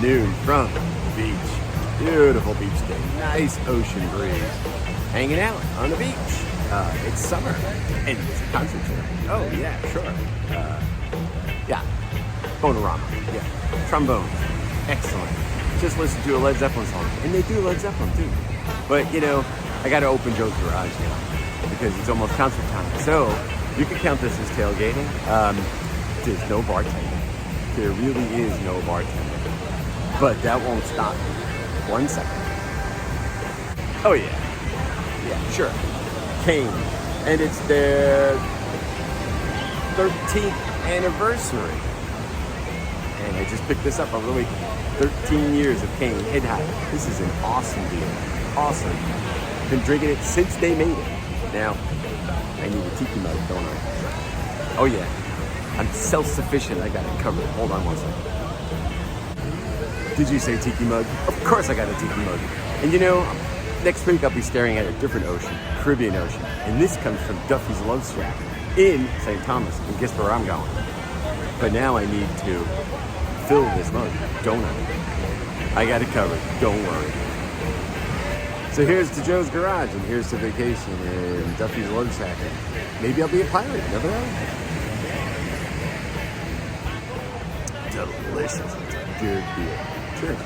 afternoon from the beach. Beautiful beach day, nice ocean breeze. Hanging out on the beach. It's summer and it's a concert tonight. Oh yeah, sure. Yeah, bonerama. Yeah, trombones. Excellent. Just listen to a Led Zeppelin song, and they do Led Zeppelin too. But you know, I got to open Joe's Garage now because it's almost concert time. So you can count this as tailgating. There's no bartender. There really is no bartender. But that won't stop me. 1 second. Oh yeah. Yeah, sure. Kane. And it's their 13th anniversary. And I just picked this up over the weekend. 13 years of Kane Head High. This is an awesome beer. Awesome. Been drinking it since they made it. Now, I need a tiki mug, don't I? Oh yeah. I'm self-sufficient. I got it covered. Hold on 1 second. Did you say tiki mug? Of course I got a tiki mug. And you know, next week I'll be staring at a different ocean, Caribbean Ocean. And this comes from Duffy's Love Shack in St. Thomas. And guess where I'm going? But now I need to fill this mug, don't I? I got it covered, don't worry. So here's to Joe's Garage, and here's to vacation in Duffy's Love Shack. Maybe I'll be a pilot, never know. Delicious, it's a good beer. Cheers.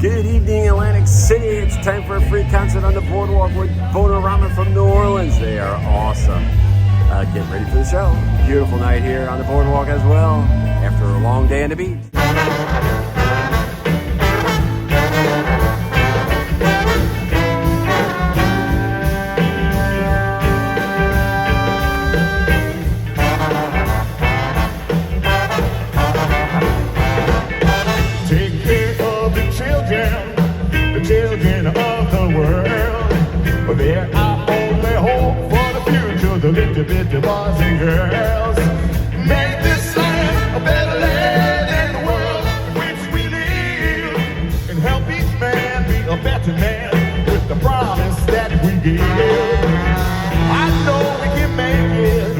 Good evening, Atlantic City. It's time for a free concert on the boardwalk with Bonerama from New Orleans. They are awesome. Get ready for the show. Beautiful night here on the boardwalk as well, after a long day on the beach. Take care of the children of the world. They're our only hope for the future, the little bitty boys and girls. Make this land a better land in the world in which we live, and help each man be a better man with the promise that we give. I know we can make it.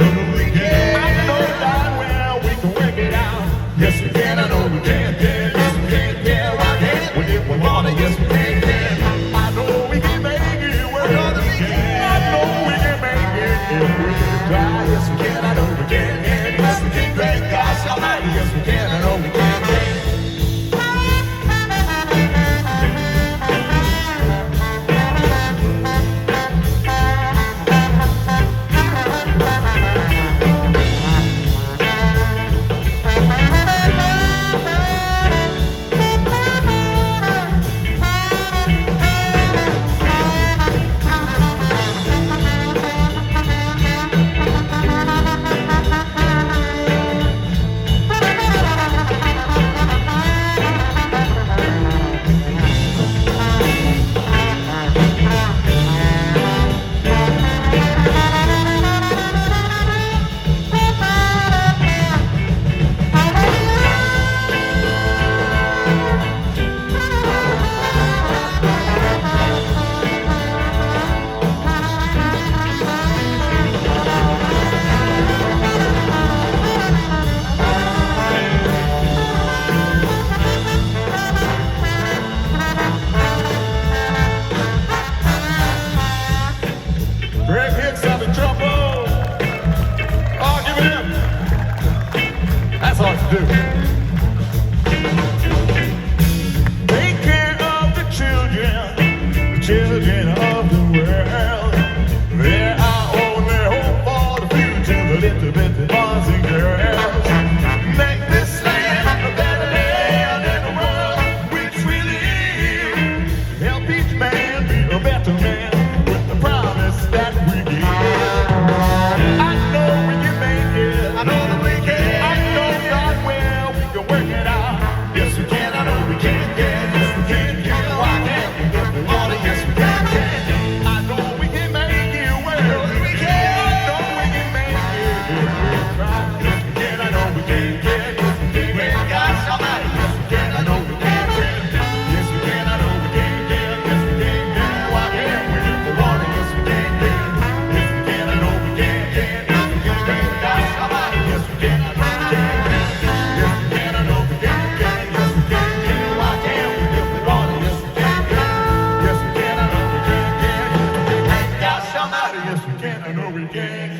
I know that well we can work it out. Yes we can, I know we can. Yes we can, yeah, why can't we if we wanna? Yes we can, yeah. I know we can make it work. I know we can make it if we try. Yes we can, I know we can. Yes we can, great gosh almighty. Yes we can, I know we can. Greg Hicks on the trombone. Oh, give it him. That's hard to do. Take care of the children of the world. They're our only hope for the future, the little bitty boys and girls. Make this land a better land in the world which we live. Help each man be a better man with the promise that we give. I know we can make it. I know that we can. I know God will. gang.